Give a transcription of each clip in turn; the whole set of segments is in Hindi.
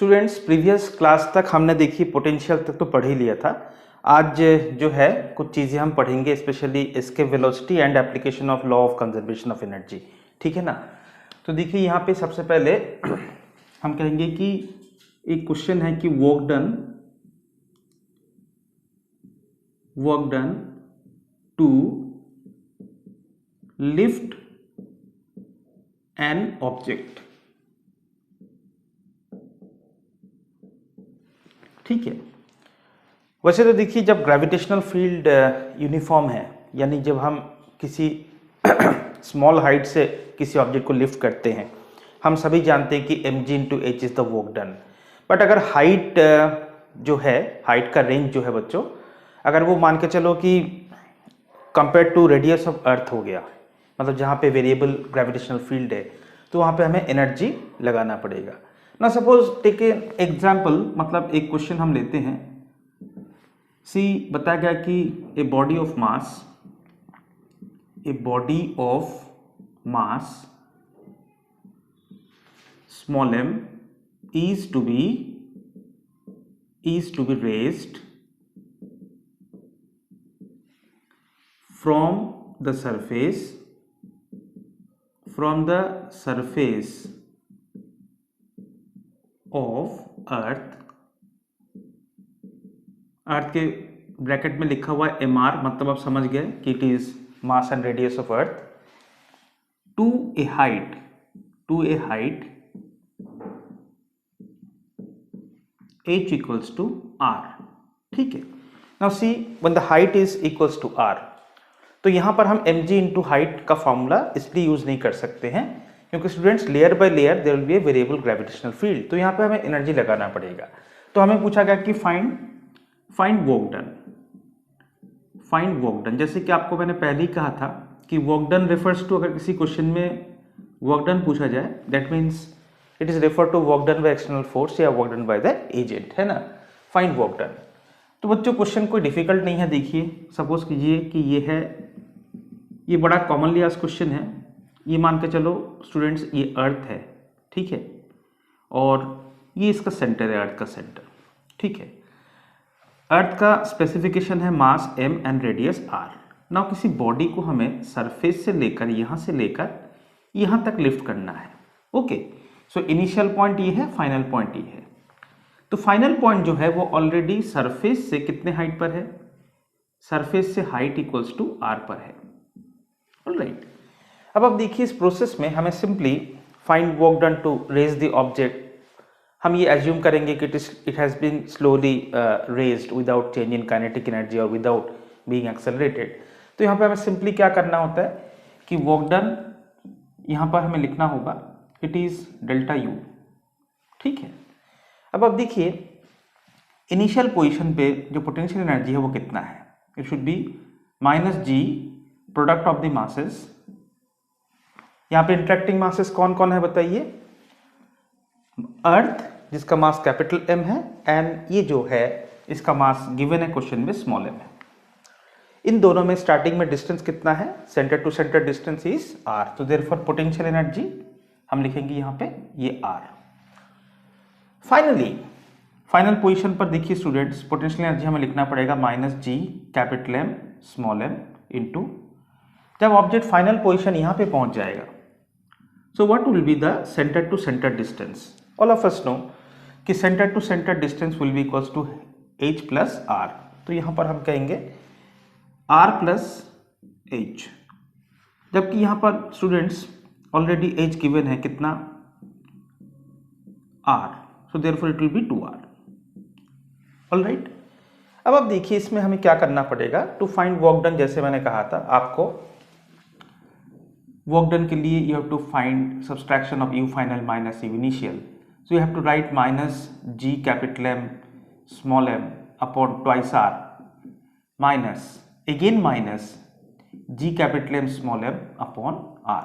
स्टूडेंट्स प्रीवियस क्लास तक हमने देखी पोटेंशियल तक तो पढ़ ही लिया था। आज जो है कुछ चीज़ें हम पढ़ेंगे, स्पेशली इसके velocity and application of law of conservation of energy. ठीक है ना। तो देखिए यहाँ पे सबसे पहले हम कहेंगे कि एक क्वेश्चन है कि work done to lift an object. ठीक है। वैसे तो देखिए जब ग्रेविटेशनल फील्ड यूनिफॉर्म है, यानी जब हम किसी स्मॉल हाइट से किसी ऑब्जेक्ट को लिफ्ट करते हैं, हम सभी जानते हैं कि mg/h is the work done. But अगर हाइट जो है, हाइट का रेंज जो है बच्चों, अगर वो मान के चलो कि compare to radius of earth हो गया, मतलब जहाँ पे वेरिएबल ग्रेविटेशनल फील्ड है, तो वहाँ पे हमें एनर्जी लगाना पड़ेगा ना। सपोज टेक ए एग्जाम्पल, मतलब एक क्वेश्चन हम लेते हैं। सी बताया गया कि a body of mass small m is to be raised from the surface of अर्थ के ब्रैकेट में लिखा हुआ है mr, मतलब आप समझ गए कि it is mass and radius of earth, to a height h equals to r। ठीक है। Now see when the height is equals to r, तो यहां पर हम mg इंटू हाइट का फॉर्मूला इसलिए यूज नहीं कर सकते हैं क्योंकि students layer by layer there will be a variable gravitational field, तो यहाँ पे हमें एनर्जी लगाना पड़ेगा। तो हमें पूछा गया कि फाइंड वर्क डन। जैसे कि आपको मैंने पहले ही कहा था कि वर्क डन रेफर्स टू, अगर किसी क्वेश्चन में वर्क डन पूछा जाए, that means it is refer to work done by external force या work done by the agent, है ना। Find work done. तो बच्चों क्वेश्चन कोई डिफिकल्ट नहीं है। देखिए सपोज कीजिए कि ये बड़ा कॉमनली आस्क्ड क्वेश्चन है। ये मान के चलो स्टूडेंट्स, ये अर्थ है, ठीक है, और ये इसका सेंटर है, अर्थ का सेंटर। ठीक है। अर्थ का स्पेसिफिकेशन है मास m and radius r। Now किसी बॉडी को हमें सरफेस से लेकर यहाँ तक लिफ्ट करना है। ओके, सो इनिशियल पॉइंट ये है, फाइनल पॉइंट ये है। तो फाइनल पॉइंट जो है वो ऑलरेडी सरफेस से कितने हाइट पर है, सरफेस से हाइट इक्वल्स टू r पर है। ऑलराइट। अब आप देखिए इस प्रोसेस में हमें simply find work done to raise the object, हम ये एज्यूम करेंगे कि it has been slowly raised without change in kinetic energy और विदाउट बीइंग एक्सेलरेटेड। तो यहाँ पे हमें सिंपली क्या करना होता है कि वर्क डन यहाँ पर हमें लिखना होगा, इट इज डेल्टा U। ठीक है। अब आप देखिए इनिशियल पोजीशन पे जो पोटेंशियल एनर्जी है वो कितना है, it should B -g product of the masses. यहाँ पे इंटरेक्टिंग मासेस कौन कौन है बताइए, अर्थ जिसका मास कैपिटल M है, एंड ये जो है इसका मास गिवन है क्वेश्चन में स्मॉल m है। इन दोनों में स्टार्टिंग में डिस्टेंस कितना है, centre to centre distance is r। तो देयरफॉर पोटेंशियल एनर्जी हम लिखेंगे यहाँ पे ये r। फाइनल पोजीशन पर देखिए स्टूडेंट्स, पोटेंशियल एनर्जी हमें लिखना पड़ेगा -g capital M small m into, जब ऑब्जेक्ट फाइनल पोजीशन यहाँ पे पहुंच जाएगा, so what will be the center to center distance? All of us know कि center to center distance will be equals to h plus r। तो यहाँ पर हम कहेंगे r plus h, जबकि यहाँ पर स्टूडेंट्स ऑलरेडी h गिवन है कितना, r, so therefore it will be 2r। Alright. अब आप देखिए इसमें हमें क्या करना पड़ेगा टू फाइंड वर्क डन। जैसे मैंने कहा था आपको, वर्क डन के लिए you have to find subtraction of u final minus u initial, so you have to write -g capital M small m upon twice r minus again -g capital M small m upon r।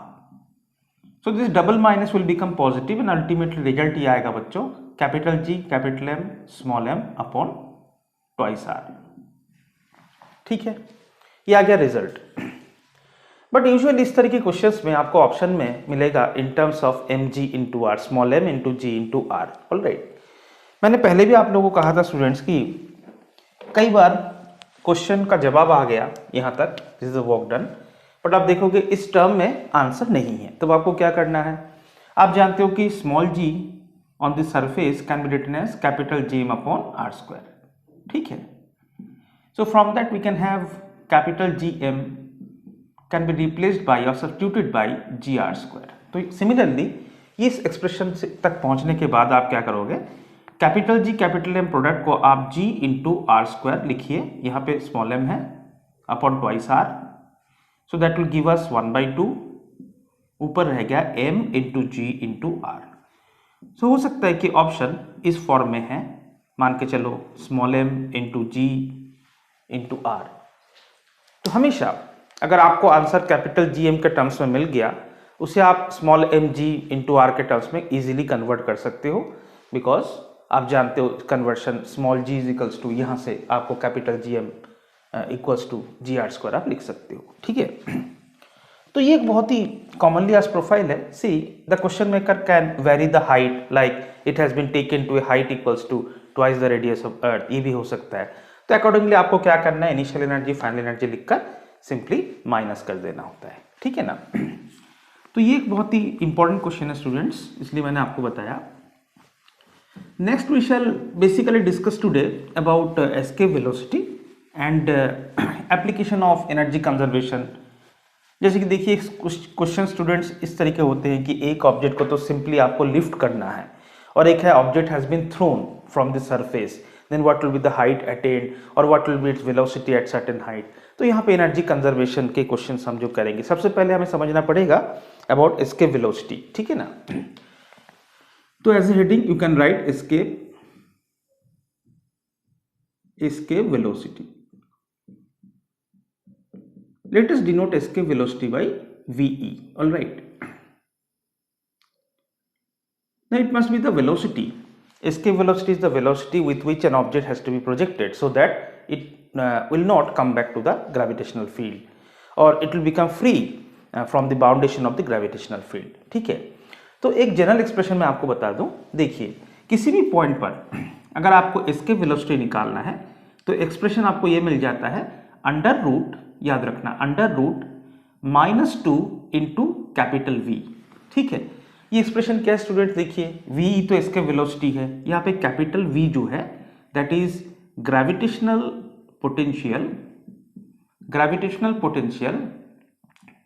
so this double minus will become positive and ultimately result ये आएगा बच्चों capital G capital M small m upon twice r। ठीक है, ये आ गया रिजल्ट। बट यूजुअली इस तरह के क्वेश्चंस में आपको ऑप्शन में मिलेगा इन terms of mg into r, small m into g into r। Alright. मैंने पहले भी आप लोगों को कहा था स्टूडेंट्स कि कई बार क्वेश्चन का जवाब आ गया यहाँ तक, this is work done, but आप देखोगे इस टर्म में आंसर नहीं है, तब आपको क्या करना है? आप जानते हो कि small g on the surface can be written as capital Gm upon r square, ठीक है। So from that we can have capital Gm can be replaced by और substituted by G are square. तो सिमिलरली इस एक्सप्रेशन तक पहुंचने के बाद आप क्या करोगे? Capital G capital M product को आप G इंटू आर स्क्वायर लिखिए, यहाँ पे स्मॉल m है, upon twice r, so that will give us 1/2, ऊपर रह गया m into G into r। सो हो सकता है कि ऑप्शन इस फॉर्म में है, मान के चलो small m into G into r। तो हमेशा अगर आपको आंसर कैपिटल जी एम के टर्म्स में मिल गया, उसे आप small M G into R के टर्म्स में इजीली कन्वर्ट कर सकते हो, बिकॉज आप जानते हो conversion small G is equals to, यहाँ से आपको capital G M equals to G are square आप लिख सकते हो, ठीक है। तो ये एक बहुत ही कॉमनली आस्क्ड प्रोफाइल है। See the question maker can vary the height, like it has been taken to a height equals to twice the radius of earth, ये भी हो सकता है। तो अकॉर्डिंगली आपको क्या करना है? इनिशियल एनर्जी फाइनल एनर्जी लिखकर सिंपली माइनस कर देना होता है, ठीक है ना। तो ये एक बहुत ही इंपॉर्टेंट क्वेश्चन है स्टूडेंट्स, इसलिए मैंने आपको बताया। Next we shall basically discuss today about escape velocity and application of energy conservation. जैसे कि देखिए क्वेश्चन स्टूडेंट्स इस तरीके होते हैं कि एक ऑब्जेक्ट को तो सिंपली आपको लिफ्ट करना है, और एक है object has been thrown from the surface, then what will be the height attained और what will be its velocity at certain height. तो यहाँ पे एनर्जी कंजर्वेशन के क्वेश्चन हम जो करेंगे, सबसे पहले हमें समझना पड़ेगा अबाउट एस्केप वेलोसिटी, ठीक है ना। तो as a heading you can write escape velocity. Let us denote escape velocity by VE. All right. Now it must be the velocity. Escape velocity is the velocity with which an object has to be projected, so that it will not come back to the gravitational field, or it will become free from the boundation of the gravitational field. ठीक है। तो एक जनरल एक्सप्रेशन मैं आपको बता दूं। देखिए किसी भी पॉइंट पर अगर आपको escape velocity निकालना है, तो एक्सप्रेशन आपको ये मिल जाता है अंडर रूट, याद रखना under root -2 into capital V, ठीक है। ये एक्सप्रेशन क्या है स्टूडेंट? देखिए V तो इसके वेलोसिटी है, यहाँ पे कैपिटल V जो है that is gravitational potential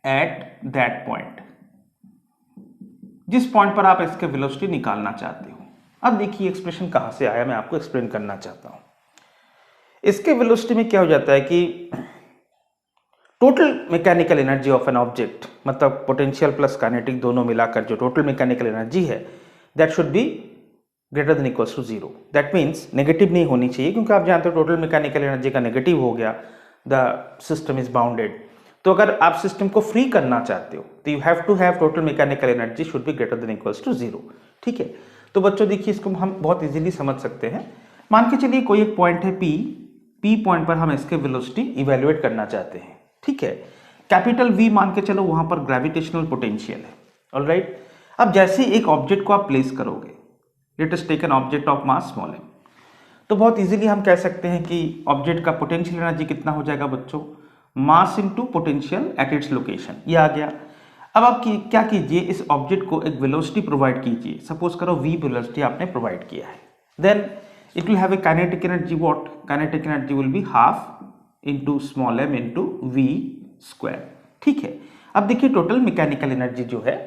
at that point, जिस पॉइंट पर आप इसके वेलोसिटी निकालना चाहते हो। अब देखिए एक्सप्रेशन कहां से आया, मैं आपको एक्सप्लेन करना चाहता हूं। इसके वेलोसिटी में क्या हो जाता है कि total mechanical energy of an object, मतलब पोटेंशियल प्लस काइनेटिक दोनों मिलाकर जो टोटल मैकेनिकल एनर्जी है, that should be greater than equals to 0। That means negative नहीं होनी चाहिए, क्योंकि आप जानते हो टोटल मैकेनिकल एनर्जी का नेगेटिव हो गया, द सिस्टम इज बाउंडेड। तो अगर आप सिस्टम को फ्री करना चाहते हो तो you have to have total mechanical energy should be greater than equals to 0, ठीक है। तो बच्चों देखिए इसको हम बहुत इजीली समझ सकते हैं। मान के चलिए कोई एक पॉइंट है P पॉइंट पर हम इसके वेलोसिटी इवेल्युएट करना चाहते हैं, ठीक है। कैपिटल V मान के चलो वहां पर ग्रेविटेशनल पोटेंशियल है, ऑलराइट। अब जैसे एक ऑब्जेक्ट को आप प्लेस करोगे, let us take an object of mass small m, तो बहुत इजीली हम कह सकते हैं कि ऑब्जेक्ट का पोटेंशियल एनर्जी कितना हो जाएगा बच्चों? Mass into potential at its location, ये आ गया। अब आप क्या कीजिए, इस ऑब्जेक्ट को एक वेलोसिटी प्रोवाइड कीजिए, सपोज करो V वेलोसिटी आपने प्रोवाइड किया है, then it will have a kinetic energy, what kinetic energy will be half into small m into V square, ठीक है। अब देखिए टोटल मैकेनिकल एनर्जी जो है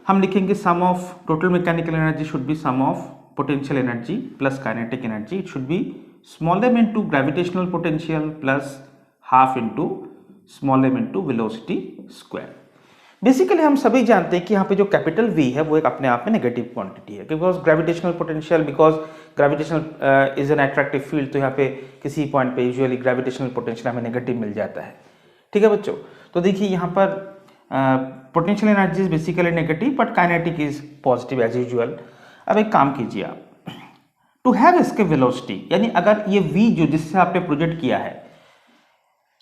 हम लिखेंगे sum of total mechanical energy should be sum of potential energy plus kinetic energy, it should be small m into gravitational potential plus half into small m into velocity square. Basically हम सभी जानते हैं कि यहाँ पे जो कैपिटल V है वो एक अपने आप में नेगेटिव क्वांटिटी है, because gravitational potential, because gravitational is an attractive field, तो यहाँ पे किसी पॉइंट पे यूजुअली ग्रेविटेशनल पोटेंशियल हमें नेगेटिव मिल जाता है, ठीक है बच्चों। तो देखिए यहाँ पर potential energy is basically negative but kinetic is positive as usual. अब एक काम कीजिए आप, टू हैव एस्केप वेलोसिटी, यानी अगर ये V जो जिससे आपने प्रोजेक्ट किया है,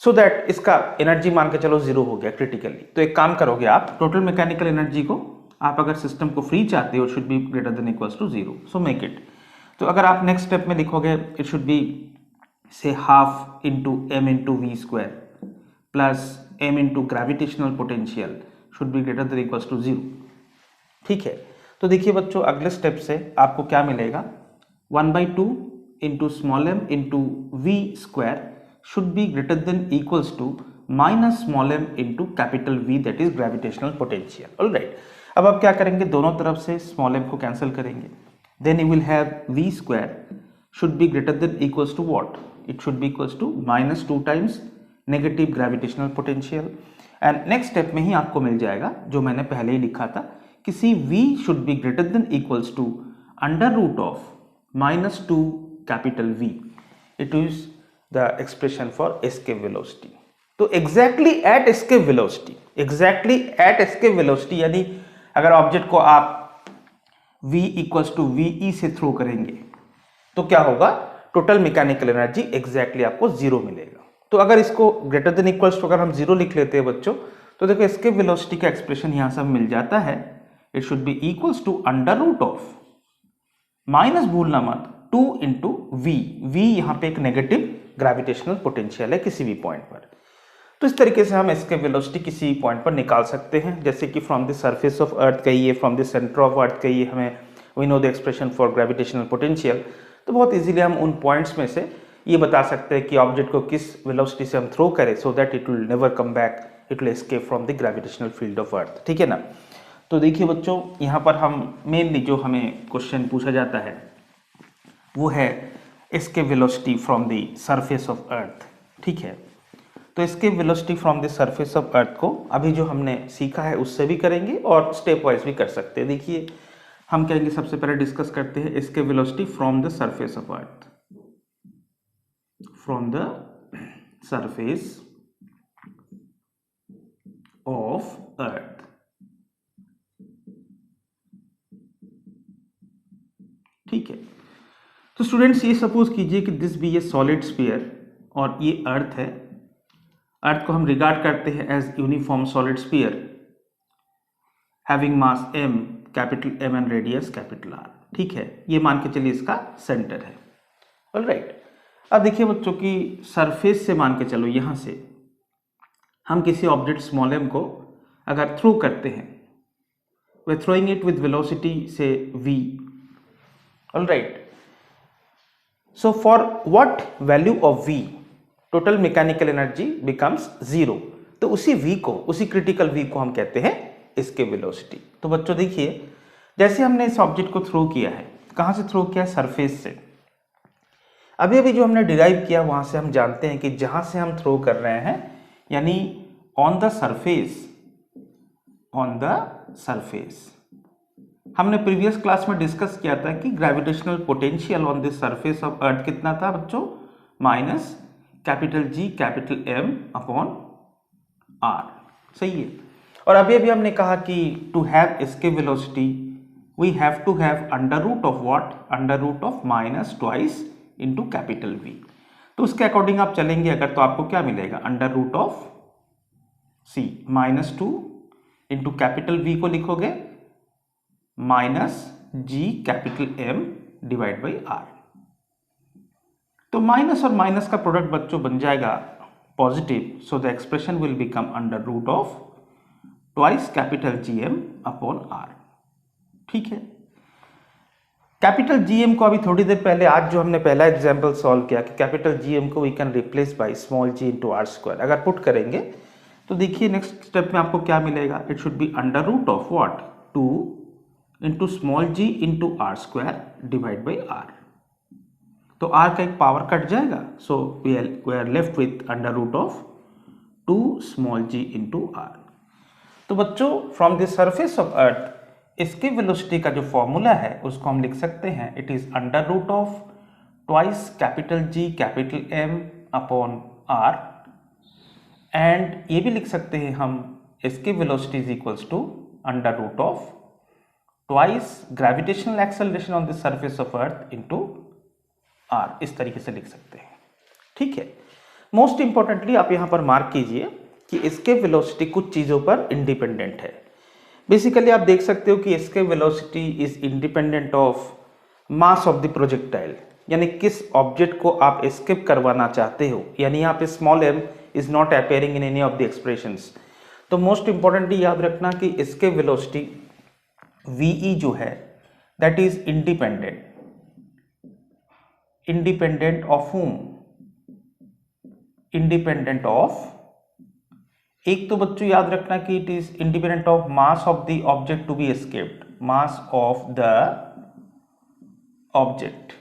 सो दैट इसका एनर्जी मान के चलो 0 हो गया क्रिटिकली, तो एक काम करोगे आप, टोटल मैकेनिकल एनर्जी को आप अगर सिस्टम को फ्री चाहते हो should be greater than equals to 0, so make it. तो अगर आप नेक्स्ट स्टेप में लिखोगे it should be say half into M into V square plus M into gravitational potential should be greater than equals to 0। ठीक है, तो देखिए बच्चों अगले स्टेप से आपको क्या मिलेगा, 1/2 into small M into V square should be greater than equals to minus small M into capital V that is gravitational potential. Alright, अब आप क्या करेंगे, दोनों तरफ से स्मॉल एम को कैंसिल करेंगे, then you will have V square should be greater than equals to what, it should be equals to -2 times negative gravitational potential. And next step में ही आपको मिल जाएगा जो मैंने पहले ही लिखा था कि see v should be greater than equals to under root of -2 capital V, it is the expression for escape velocity. तो exactly at escape velocity, exactly at escape velocity यानी अगर ऑब्जेक्ट को आप v इक्वल्स टू वी से थ्रो करेंगे तो क्या होगा, टोटल मैकेनिकल एनर्जी एग्जैक्टली आपको 0 मिलेगा। तो अगर इसको ग्रेटर देन इक्वल्स टू अगर हम 0 लिख लेते हैं बच्चों, तो देखो एस्केप वेलोसिटी का एक्सप्रेशन यहां से मिल जाता है, it should be equals to under root of minus भूलना मत 2 इंटू वी, वी यहां पे एक नेगेटिव ग्रेविटेशनल पोटेंशियल है किसी भी पॉइंट पर। तो इस तरीके से हम एस्केप वेलोसिटी किसी पॉइंट पर निकाल सकते हैं, जैसे कि from the surface of earth कहिए, from the centre of earth कहिए, हमें we know the expression for gravitational potential. तो बहुत इजीली हम उन पॉइंट्स में से ये बता सकते हैं कि ऑब्जेक्ट को किस वेलोसिटी से हम थ्रो करें so that it will never come back, it will escape from the gravitational field of earth. ठीक है ना। तो देखिए बच्चों यहाँ पर हम मेनली जो हमें क्वेश्चन पूछा जाता है वो है escape velocity from the surface of earth. ठीक है, तो escape velocity from the surface of अर्थ को अभी जो हमने सीखा है उससे भी करेंगे और स्टेप वाइज भी कर सकते हैं। देखिए हम कहेंगे सबसे पहले डिस्कस करते हैं escape velocity from the surface of earth, from the surface of earth. ठीक है, तो स्टूडेंट्स ये सपोज कीजिए कि this be a solid sphere और ये अर्थ है। अर्थ को हम रिगार्ड करते हैं as uniform solid sphere having mass m, capital M and radius capital R। ठीक है, ये मान के चलिए इसका सेंटर है। ऑलराइट, अब देखिए बच्चों की सरफेस से मान के चलो यहाँ से हम किसी ऑब्जेक्ट स्मॉल m को अगर थ्रो करते हैं, वे थ्रोइंग इट विद वेलोसिटी से v। Alright, so for what value of v total mechanical energy becomes 0। तो उसी v को, उसी क्रिटिकल v को हम कहते हैं एस्केप वेलोसिटी। तो बच्चों देखिए जैसे हमने इस ऑब्जेक्ट को थ्रो किया है, कहां से थ्रो किया है, सरफेस से। अभी अभी जो हमने डिराइव किया वहां से हम जानते हैं कि जहां से हम थ्रो कर रहे हैं यानी on the surface, on the surface. हमने प्रीवियस क्लास में डिस्कस किया था कि gravitational potential on the surface of earth कितना था बच्चों, minus capital G capital M upon R। सही है, और अभी अभी हमने कहा कि to have escape velocity we have to have under root of what, under root of minus twice into capital V। तो उसके अकॉर्डिंग आप चलेंगे अगर तो आपको क्या मिलेगा, under root of C -2 into capital V को लिखोगे minus G capital M divide by R। तो माइनस और माइनस का प्रोडक्ट बच्चों बन जाएगा positive, so the expression will become under root of twice capital GM upon R। ठीक है, कैपिटल GM को अभी थोड़ी देर पहले आज जो हमने पहला एग्जांपल सॉल्व किया कि कैपिटल GM को we can replace by small g into R square, अगर पुट करेंगे तो देखिए नेक्स्ट स्टेप में आपको क्या मिलेगा, it should be under root of what, 2 into small g into R square divide by R। तो R का एक पावर कट जाएगा, so we are left with under root of 2 small g into R। तो बच्चों from the surface of earth escape velocity का जो फॉर्मूला है उसको हम लिख सकते हैं, it is under root of twice capital G capital M upon R। And ये भी लिख सकते हैं हम escape velocity is equals to under root of twice gravitational acceleration on the surface of earth into R। इस तरीके से लिख सकते हैं। ठीक है, मोस्ट इंपॉर्टेंटली आप यहां पर मार्क कीजिए कि एस्केप वेलोसिटी कुछ चीजों पर इंडिपेंडेंट है। बेसिकली आप देख सकते हो कि escape velocity is independent of mass of the projectile, यानी किस ऑब्जेक्ट को आप एस्केप करवाना चाहते हो, यानी यहाँ पे small m is not appearing in any of the expressions. तो मोस्ट इंपॉर्टेंटली याद रखना कि इसके वेलोसिटी ve जो है that is independent of whom, independent of, एक तो बच्चों याद रखना कि it is independent of mass of the object to be escaped, mass of the object.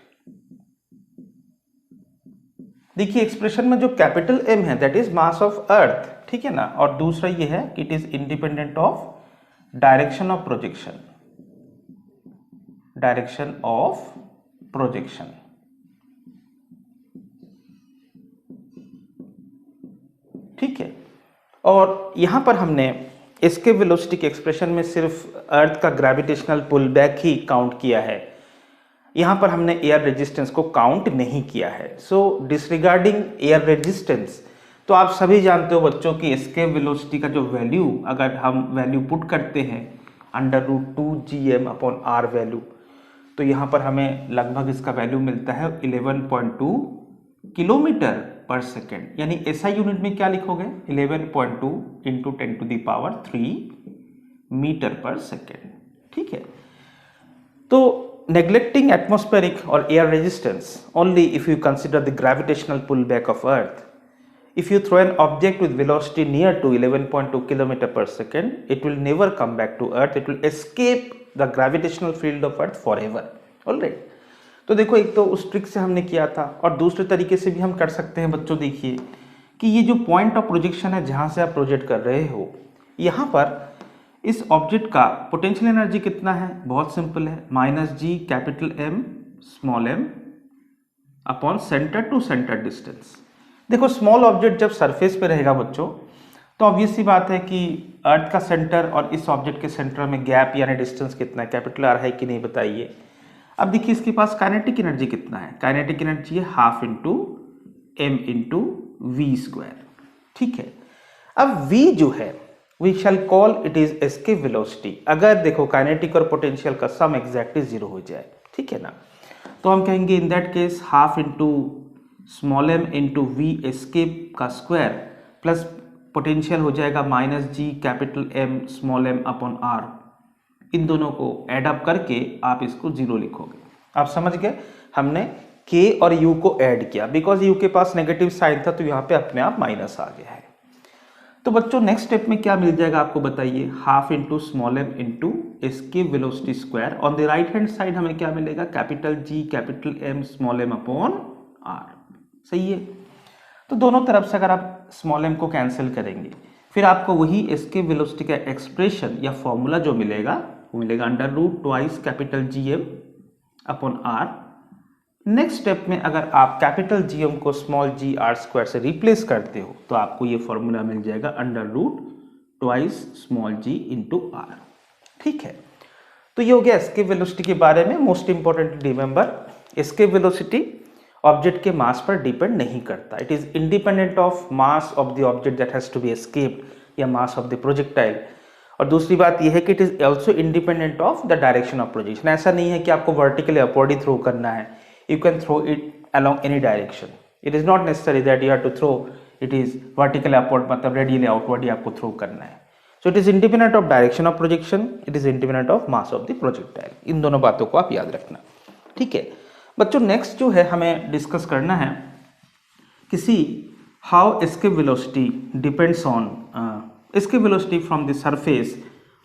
देखिए एक्सप्रेशन में जो कैपिटल M है that is mass of earth, ठीक है ना, और दूसरा ये है कि it is independent of direction of projection, direction of projection. ठीक है, और यहां पर हमने इसके वेलोसिटी के एक्सप्रेशन में सिर्फ अर्थ का ग्रेविटेशनल पुल बैक ही काउंट किया है, यहां पर हमने एयर रेजिस्टेंस को काउंट नहीं किया है। सो डिसरिगार्डिंग एयर रेजिस्टेंस, तो आप सभी जानते हो बच्चों कि इसके वेलोसिटी का जो वैल्यू, अगर हम वैल्यू पुट करते हैं √2gm/r वैल्यू, तो यहाँ पर हमें लगभग इसका वैल्यू मिलता है 11.2 किलोमीटर पर सेकेंड, यानी ऐसा यूनिट में क्या लिखोगे 11.2 × 10⁻³ मीटर पर सेकेंड। ठीक है, तो neglecting atmospheric or air resistance only if you consider the gravitational pullback of earth, if you throw an object with velocity near to 11.2 km per second, it will never come back to earth, it will escape the gravitational field of earth forever. Alright, तो देखो एक तो उस ट्रिक से हमने किया था, और दूसरे तरीके से भी हम कर सकते हैं बच्चों। देखिए कि ये जो पॉइंट ऑफ प्रोजेक्शन है जहां से आप प्रोजेक्ट कर रहे हो, यहाँ पर इस ऑब्जेक्ट का पोटेंशियल एनर्जी कितना है, बहुत सिंपल है, -g capital M small m upon centre to centre distance. देखो स्मॉल ऑब्जेक्ट जब सरफेस पे रहेगा बच्चों, तो ऑब्वियस सी बात है कि अर्थ का सेंटर और इस ऑब्जेक्ट के सेंटर में गैप यानी डिस्टेंस कितना है, कैपिटल R है कि नहीं बताइए। अब देखिए इसके पास काइनेटिक एनर्जी कितना है, काइनेटिक एनर्जी है 1/2 × m × v²। ठीक है, अब v जो है we shall call it is escape velocity, अगर देखो काइनेटिक और पोटेंशियल का सम एग्जैक्टली 0 हो जाए, ठीक है ना, तो हम कहेंगे in that case 1/2 × small m × v escape का स्क्वायर प्लस पोटेंशियल हो जाएगा -g capital M small m upon r, इन दोनों को ऐड अप करके आप इसको 0 लिखोगे। आप समझ गए, हमने k और u को ऐड किया, बिकॉज u के पास नेगेटिव साइन था तो यहाँ पे अपने आप माइनस आ गया है। तो बच्चों नेक्स्ट स्टेप में क्या मिल जाएगा आपको बताइए, 1/2 × small m × escape velocity square, on the right hand side हमें क्या मिलेगा, capital G capital M small m upon r। सही है, तो दोनों तरफ से अगर आप स्मॉल m को कैंसिल करेंगे, फिर आपको वही एस्केप वेलोसिटी का एक्सप्रेशन या फॉर्मूला जो मिलेगा वो मिलेगा √2 capital GM upon r। Next step में अगर आप कैपिटल GM को स्मॉल g/r² से रिप्लेस करते हो तो आपको ये फॉर्मूला मिल जाएगा √2 स्मॉल g × r। ठीक है, तो ये हो गया एस्केप वेलोसिटी के बारे में। Most importantly remember, escape velocity object के मास पर डिपेंड नहीं करता, it is independent of mass of the object that has to be escaped या मास ऑफ द प्रोजेक्टाइल। और दूसरी बात यह है कि it is also independent of the direction of projection. ऐसा नहीं है कि आपको वर्टिकली अपवर्ड ही थ्रो करना है, you can throw it along any direction, it is not necessary that you have to throw it is vertically upward, मतलब radially outward ही आपको थ्रो करना है। so it is independent of direction of projection, it is independent of mass of the projectile। इन दोनों बातों को आप याद रखना। ठीक है बच्चों, नेक्स्ट जो है हमें डिस्कस करना है किसी how escape velocity depends on escape velocity from the surface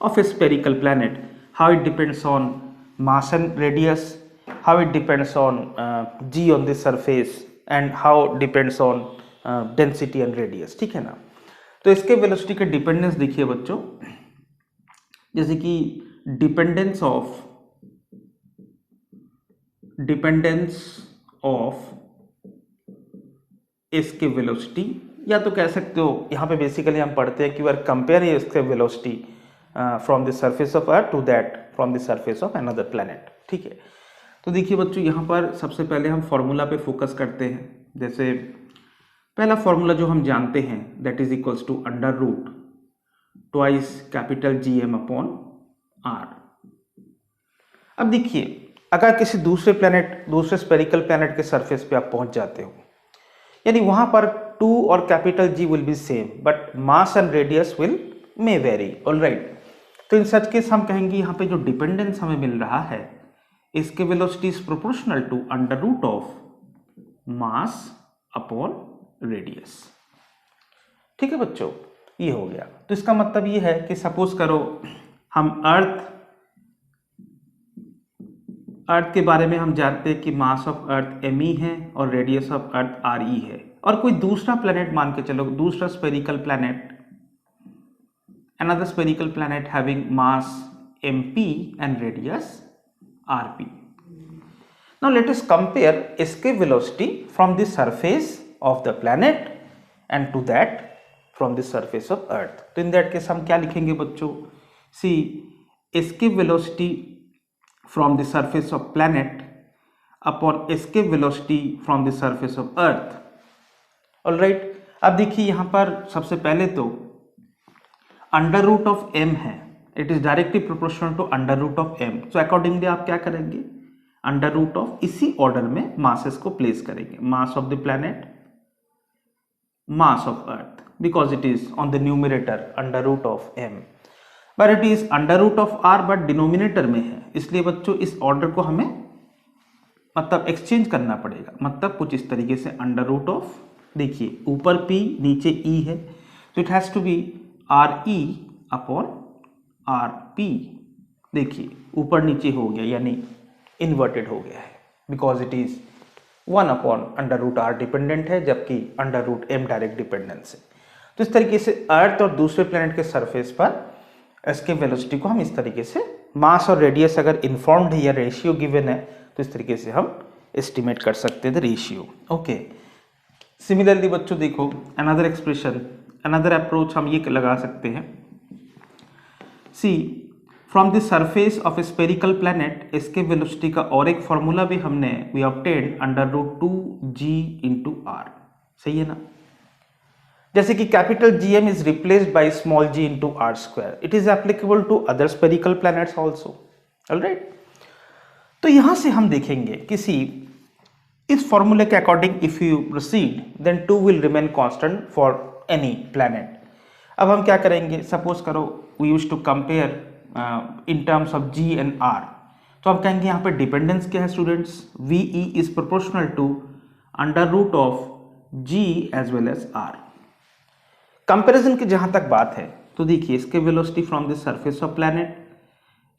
of a spherical planet, how it depends on mass and radius, how it depends on g on the surface and how depends on density and radius। ठीक है ना, तो इसके वेलोसिटी के डिपेंडेंस देखिए बच्चों, जैसे कि डिपेंडेंस ऑफ इसके वेलोसिटी, या तो कह सकते हो यहाँ पे बेसिकली हम पढ़ते हैं कि वी आर कंपेयरिंग इसके velocity from the surface of earth to that from the surface of another planet. ठीक है, तो देखिए बच्चों यहाँ पर सबसे पहले हम फॉर्मूला पे फोकस करते हैं। जैसे पहला फॉर्मूला जो हम जानते हैं that is equals to √2 capital GM upon r। अब देखिए अगर किसी दूसरे स्पेरिकल प्लैनेट के सरफेस पे आप पहुंच जाते हो, यानी वहां पर 2 और capital G will be same but mass and radius will may very, alright. तो इन सच केस हम कहेंगे यहाँ पे जो डिपेंडेंस हमें मिल रहा है इसके velocity is proportional to under root of mass upon radius. ठीक है बच्चों, ये हो गया। तो इसका मतलब ये है कि सपोज करो हम अर्थ के बारे में हम जानते हैं कि मास ऑफ अर्थ me है और रेडियस ऑफ अर्थ re है, और कोई दूसरा प्लैनेट मान के चलो, दूसरा spherical planet, another spherical planet having mass mp and radius rp. Now let us compare escape velocity from the surface of the planet and to that from the surface of earth. तो in that case हम क्या लिखेंगे बच्चों? See, escape velocity from the surface of planet upon escape velocity from the surface of earth. Alright, अब देखिए यहाँ पर सबसे पहले तो अंडर रूट ऑफ m है, it is directly proportional to under root of m। So accordingly आप क्या करेंगे, अंडर रूट ऑफ इसी ऑर्डर में मासेस को प्लेस करेंगे, mass of the planet, mass of earth, because it is on the numerator under root of m, but it is under root of r but denominator में है, इसलिए बच्चों इस ऑर्डर को हमें मतलब एक्सचेंज करना पड़ेगा। मतलब कुछ इस तरीके से अंडर रूट ऑफ, देखिए ऊपर p नीचे e है, तो it has to be RE upon RP। देखिए ऊपर नीचे हो गया यानी इन्वर्टेड हो गया है, because it is 1 upon under root R dependent है जबकि under root M direct dependence है। तो इस तरीके से अर्थ और दूसरे प्लैनेट के सरफेस पर इसके वेलोसिटी को हम इस तरीके से, मास और रेडियस अगर इन्फॉर्म्ड है या रेशियो गिवन है तो इस तरीके से हम एस्टिमेट कर सकते थे रेशियो। ओके, सिमिलरली बच्चों देखो अनदर एक्सप्रेशन, अनदर अप्रोच हम ये लगा सकते हैं। See, from the surface of a spherical planet escape velocity का और एक फॉर्मूला भी हमने we obtained under root 2g into r। सही है ना? जैसे कि capital GM is replaced by small g into r square, it is applicable to other spherical planets also, alright. तो यहां से हम देखेंगे किसी इस फॉर्मूले के according if you proceed then 2 will remain constant for any planet. अब हम क्या करेंगे, सपोज करो we use to compare in terms of g and r, तो हम कहेंगे यहाँ पे डिपेंडेंस क्या है students, VE is proportional to under root of g as well as r। Comparison की जहां तक बात है तो देखिए escape velocity from the surface of planet,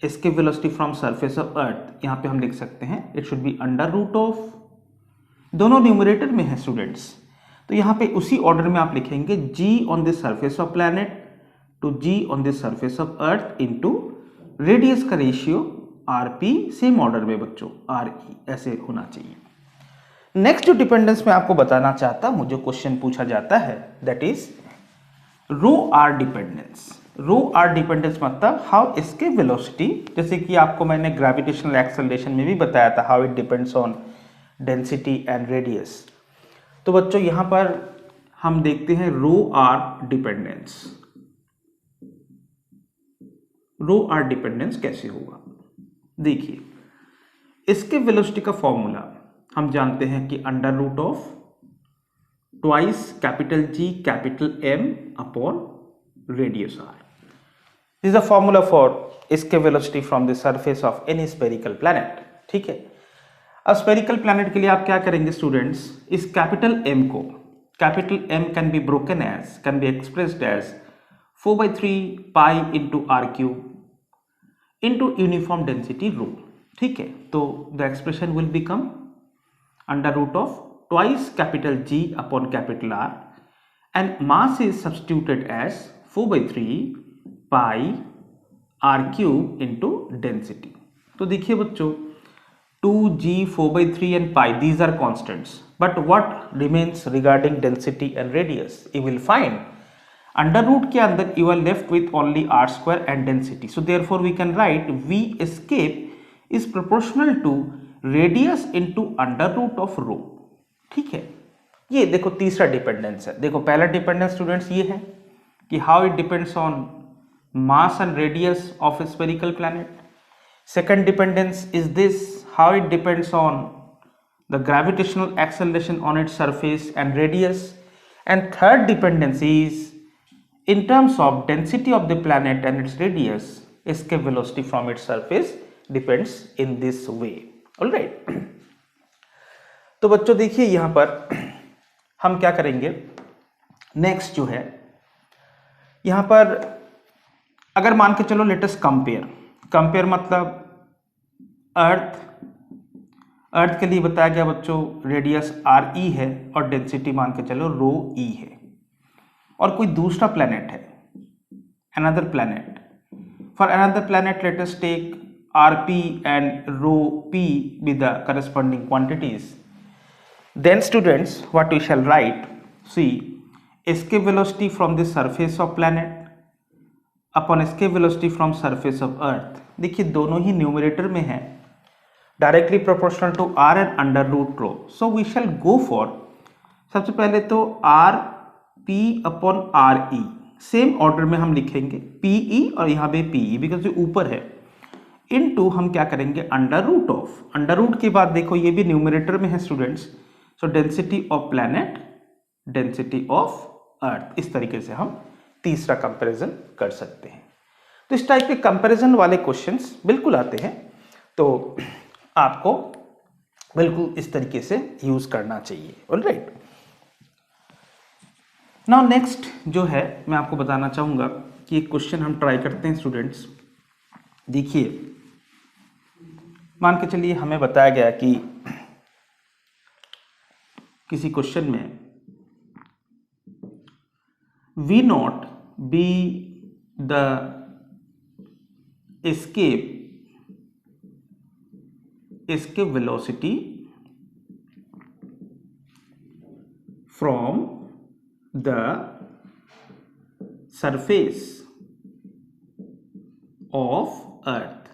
escape velocity from surface of earth, यहाँ पे हम लिख सकते हैं it should be under root of, दोनों न्यूमरेटर में है स्टूडेंट्स, तो यहाँ पे उसी ऑर्डर में आप लिखेंगे g on the surface of planet to g on the surface of earth into radius का रेशियो rp, सेम ऑर्डर में बच्चों re, ऐसे होना चाहिए। नेक्स्ट जो डिपेंडेंस मैं आपको बताना चाहता हूं, जो क्वेश्चन पूछा जाता है that is rho R dependence. Rho R dependence मतलब हाउ इसके वेलोसिटी, जैसे कि आपको मैंने ग्रेविटेशनल एक्सेलरेशन में भी बताया था how it depends on density and radius. तो बच्चों यहां पर हम देखते हैं rho R dependence. Rho R dependence कैसे होगा, देखिए इसके वेलोसिटी का फॉर्मूला हम जानते हैं कि under root of twice capital G capital M upon radius r। This is the formula for escape velocity from the surface of any spherical planet. ठीक है, अब स्पेरिकल प्लैनेट के लिए आप क्या करेंगे स्टूडेंट्स, इस कैपिटल M को, capital M can be broken as, can be expressed as 4/3 pi into r cube into uniform density rho. ठीक है, तो the expression will become under root of twice capital G upon capital R and mass is substituted as 4/3 pi r cube into density. तो देखिए बच्चों 2g 4/3 and pi, these are constants, but what remains regarding density and radius, you will find under root के अंदर you are left with only r square and density, so therefore we can write v escape is proportional to radius into under root of rho। ठीक है, ये देखो तीसरा डिपेंडेंस है। देखो पहला डिपेंडेंस स्टूडेंट्स ये है कि how it depends on mass and radius of A spherical planet. Second dependence is this how it depends on the gravitational acceleration on its surface and radius, and third dependency is in terms of density of the planet and its radius, escape velocity from its surface depends in this way. All right. तो बच्चों देखिए यहां पर हम क्या करेंगे, नेक्स्ट जो है यहां पर अगर मान के चलो लेट अस कंपेयर मतलब अर्थ के लिए बताया गया बच्चों रेडियस आर ई है और डेंसिटी मान के चलो रो ई है, और कोई दूसरा प्लैनेट है, another planet, for another planet let us take R P and rho P with the corresponding quantities. Then students, what we shall write, see, escape velocity from the surface of planet upon escape velocity from surface of earth. देखिए दोनों ही न्यूमरेटर में है, directly proportional to r and under root rho. So we shall go for, सबसे पहले तो R P upon R E, same order में हम लिखेंगे पी ई और यहाँ पे पी ई बिकॉज ये ऊपर है, इनटू हम क्या करेंगे under root of, under root के बाद देखो ये भी न्यूमरेटर में है students, so density of planet, density of earth. इस तरीके से हम तीसरा कंपैरिजन कर सकते हैं. तो इस टाइप के कंपैरिजन वाले क्वेश्चंस बिल्कुल आते हैं, तो आपको बिल्कुल इस तरीके से यूज करना चाहिए. ऑलराइट. नाउ नेक्स्ट जो है मैं आपको बताना चाहूंगा कि एक क्वेश्चन हम ट्राई करते हैं स्टूडेंट्स. देखिए मान के चलिए हमें बताया गया कि किसी क्वेश्चन में V not be the escape velocity from the surface of earth.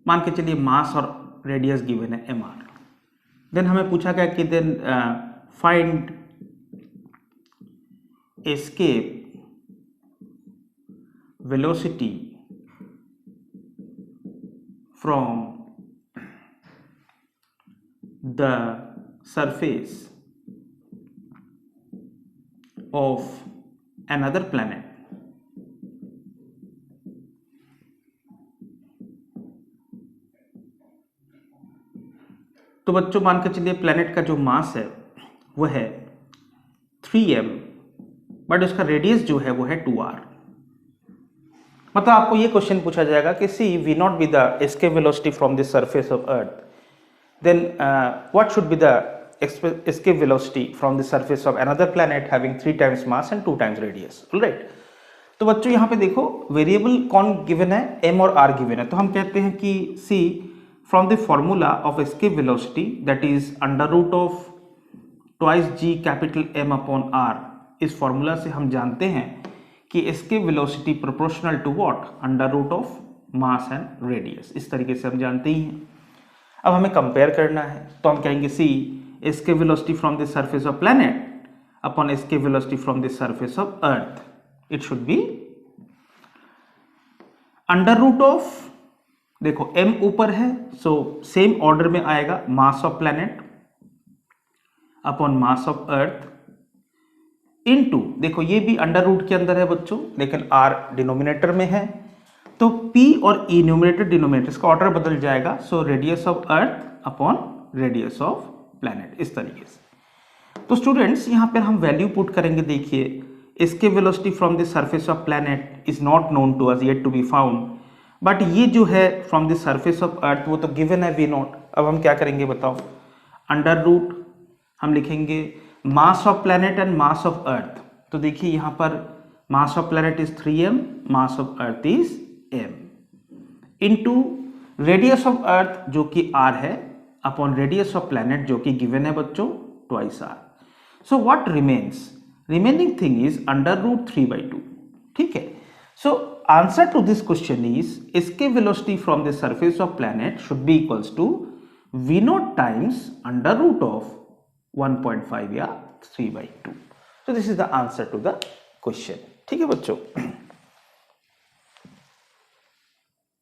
मान के चलिए मास और रेडियस गिवन है mr. देन हमें पूछा गया कि then find escape velocity from the surface of another planet. तो बच्चों मान के चलिए प्लैनेट का जो मास है वो है 3m, बट उसका रेडियस जो है वो है 2r. मतलब आपको ये क्वेश्चन पूछा जाएगा कि see v not be the escape velocity from the surface of earth, then what should be the escape velocity from the surface of another planet having 3 times mass and 2 times radius. Alright. तो बच्चों यहाँ पे देखो वेरिएबल कौन गिवन है, m और r गिवन है, तो हम कहते हैं कि c from the formula of escape velocity that is under root of twice g capital M upon r, इस फॉर्मूला से हम जानते हैं कि escape velocity proportional to what, under root of mass and radius. इस तरीके से हम जानते ही हैं. अब हमें कंपेयर करना है तो हम कहेंगे सी escape velocity from the surface of planet upon escape velocity from the surface of earth, it should be under root of, देखो m ऊपर है सो सेम ऑर्डर में आएगा mass of planet upon mass of earth into, देखो ये भी अंडर रूट के अंदर है बच्चों लेकिन r डिनोमिनेटर में है, तो p और e न्यूमरेटर डिनोमिनेटर इसका ऑर्डर बदल जाएगा, so radius of earth upon radius of planet, इस तरीके से. तो स्टूडेंट्स यहाँ पर हम वैल्यू पुट करेंगे. देखिए escape velocity from the surface of planet is not known to us, yet to be found, but ये जो है फ्रॉम द सरफेस ऑफ अर्थ वो तो गिवन है वी नॉट. अब हम क्या करेंगे बताओ, अंडर रूट हम लिखेंगे mass of planet and mass of अर्थ. तो देखिए यहाँ पर mass of planet is 3m, mass of earth is m, into radius of अर्थ जो कि r है अपॉन रेडियस ऑफ प्लैनेट जो कि गिवन है बच्चों twice r. So what remains, remaining thing is under root 3/2. ठीक है. So answer to this question is escape velocity from the surface of planet should be equals to v naught times under root of 1.5 या 3/2. So this is the answer to the question. ठीक है बच्चों.